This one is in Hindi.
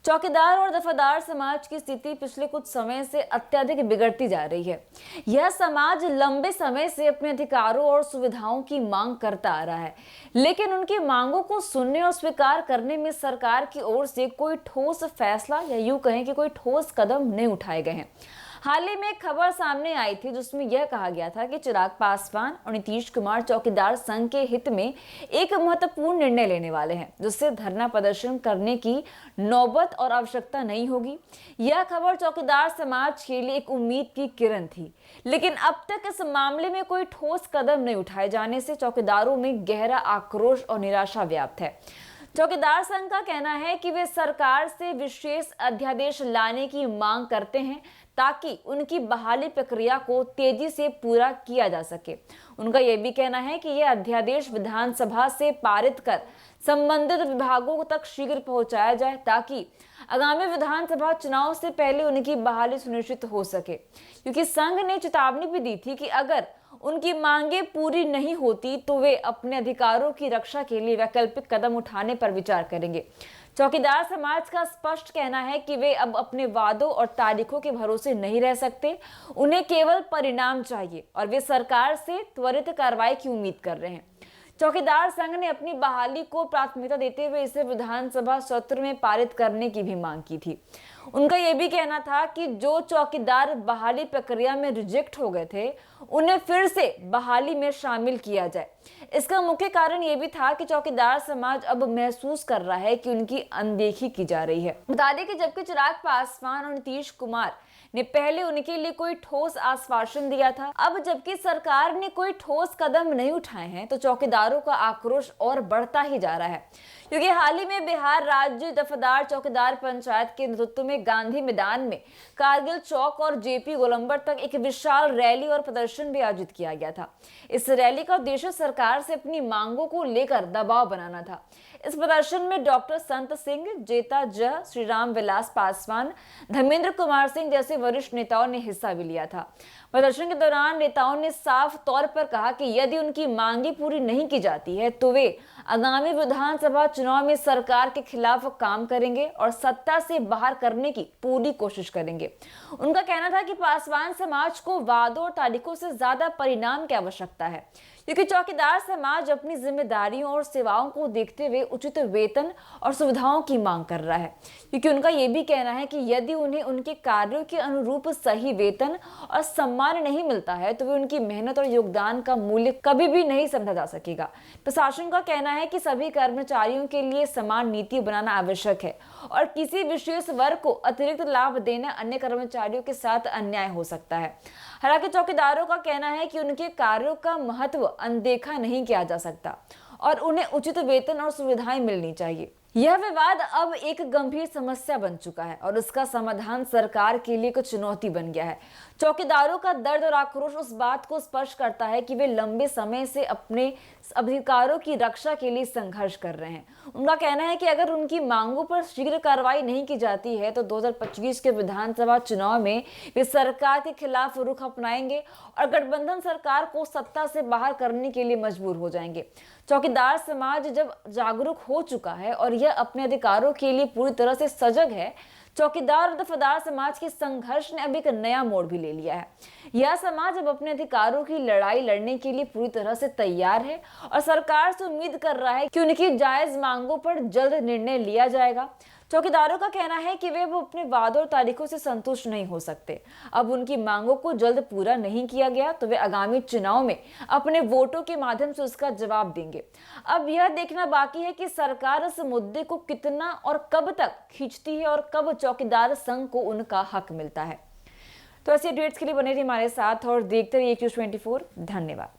चौकीदार और दफादार समाज की स्थिति पिछले कुछ समय से अत्यधिक बिगड़ती जा रही है। यह समाज लंबे समय से अपने अधिकारों और सुविधाओं की मांग करता आ रहा है, लेकिन उनकी मांगों को सुनने और स्वीकार करने में सरकार की ओर से कोई ठोस फैसला या यूं कहें कि कोई ठोस कदम नहीं उठाए गए हैं। हाल ही में एक खबर सामने आई थी जिसमें यह कहा गया था कि चिराग पासवान और नीतीश कुमार चौकीदार संघ के हित में एक महत्वपूर्ण निर्णय लेने वाले हैं, जिससे धरना प्रदर्शन करने की नौबत और आवश्यकता नहीं होगी। यह खबर चौकीदार समाज के लिए एक उम्मीद की किरण थी, लेकिन अब तक इस मामले में कोई ठोस कदम नहीं उठाए जाने से चौकीदारों में गहरा आक्रोश और निराशा व्याप्त है। चौकीदार संघ का कहना है कि वे सरकार से विशेष अध्यादेश लाने की मांग करते हैं ताकि उनकी बहाली प्रक्रिया को तेजी से पूरा किया जा सके। उनका यह भी कहना है कि यह अध्यादेश विधानसभा से पारित कर संबंधित विभागों तक शीघ्र पहुंचाया जाए ताकि आगामी विधानसभा चुनाव से पहले उनकी बहाली सुनिश्चित हो सके, क्योंकि संघ ने चेतावनी भी दी थी कि अगर उनकी मांगे पूरी नहीं होती तो वे अपने अधिकारों की रक्षा के लिए वैकल्पिक कदम उठाने पर विचार करेंगे। चौकीदार समाज का स्पष्ट कहना है कि वे अब अपने वादों और तारीखों के भरोसे नहीं रह सकते। उन्हें केवल परिणाम चाहिए और वे सरकार से त्वरित कार्रवाई की उम्मीद कर रहे हैं। चौकीदार संघ ने अपनी बहाली को प्राथमिकता देते हुए इसे विधानसभा सत्र में पारित करने की भी मांग की थी। उनका यह भी कहना था कि जो चौकीदार बहाली प्रक्रिया में रिजेक्ट हो गए थे, उन्हें फिर से बहाली में शामिल किया जाए। इसका मुख्य कारण यह भी था कि चौकीदार समाज अब महसूस कर रहा है कि उनकी अनदेखी की जा रही है। बता दें कि जबकि चिराग पासवान और नीतीश कुमार ने पहले उनके लिए कोई ठोस आश्वासन दिया था, अब जबकि सरकार ने कोई ठोस कदम नहीं उठाए हैं तो चौकीदारों का आक्रोश और बढ़ता ही जा रहा है। क्योंकि हाल ही में बिहार राज्य दफादार चौकीदार पंचायत के नेतृत्व में गांधी मैदान में कारगिल चौक और जेपी गोलंबर तक एक विशाल रैली और प्रदर्शन भी आयोजित किया गया था। इस रैली का उद्देश्य सरकार से अपनी मांगों को लेकर दबाव बनाना था। इस प्रदर्शन में डॉक्टर संत सिंह, जेता जह, श्री राम विलास पासवान, धर्मेंद्र कुमार सिंह जैसे वरिष्ठ नेताओं ने हिस्सा भी लिया था। प्रदर्शन के दौरान नेताओं ने साफ तौर पर कहा कि यदि उनकी मांगे पूरी नहीं की जाती है तो वे आगामी विधानसभा चुनाव में सरकार के खिलाफ काम करेंगे और सत्ता से बाहर करने की पूरी कोशिश करेंगे। उनका कहना था कि पासवान समाज को वादों और तारीखों से ज्यादा परिणाम की आवश्यकता है, क्योंकि चौकीदार समाज अपनी जिम्मेदारियों और सेवाओं को देखते हुए उचित वेतन और सुविधाओं की मांग कर रहा है। क्योंकि उनका यह भी कहना है कि यदि उन्हें उनके कार्यों के अनुरूप सही वेतन और सम्मान नहीं मिलता है तो वे उनकी मेहनत और योगदान का मूल्य कभी भी नहीं समझा जा सकेगा। प्रशासन का कहना है कि सभी कर्मचारियों के लिए समान नीति बनाना आवश्यक है और किसी विशेष वर्ग को अतिरिक्त लाभ देना अन्य कर्मचारियों के साथ अन्याय हो सकता है। हालांकि चौकीदारों का कहना है कि उनके कार्यों का महत्व अनदेखा नहीं किया जा सकता और उन्हें उचित वेतन और सुविधाएं मिलनी चाहिए। यह विवाद अब एक गंभीर समस्या बन चुका है और इसका समाधान सरकार के लिए कुछ चुनौती बन गया है। चौकीदारों का दर्द और आक्रोश उस बात को स्पष्ट करता है कि वे लंबे समय से अपने अधिकारों की रक्षा के लिए संघर्ष कर रहे हैं। उनका कहना है कि अगर उनकी मांगों पर शीघ्र कार्रवाई नहीं की जाती है तो 2025 के विधानसभा चुनाव में वे सरकार के खिलाफ रुख अपनाएंगे और गठबंधन सरकार को सत्ता से बाहर करने के लिए मजबूर हो जाएंगे। चौकीदार समाज जब जागरूक हो चुका है और यह अपने अधिकारों के लिए पूरी तरह से सजग है, चौकीदार और दफादार समाज के संघर्ष ने अब एक नया मोड़ भी ले लिया है। यह समाज अब अपने अधिकारों की लड़ाई लड़ने के लिए पूरी तरह से तैयार है और सरकार से उम्मीद कर रहा है कि उनकी जायज मांगों पर जल्द निर्णय लिया जाएगा। चौकीदारों का कहना है कि वे अपने वादों और तारीखों से संतुष्ट नहीं हो सकते। अब उनकी मांगों को जल्द पूरा नहीं किया गया तो वे आगामी चुनाव में अपने वोटों के माध्यम से उसका जवाब देंगे। अब यह देखना बाकी है कि सरकार इस मुद्दे को कितना और कब तक खींचती है और कब चौकीदार संघ को उनका हक मिलता है। तो ऐसी अपडेट्स के लिए बने रहिए हमारे साथ और देखते रहिए Q24। धन्यवाद।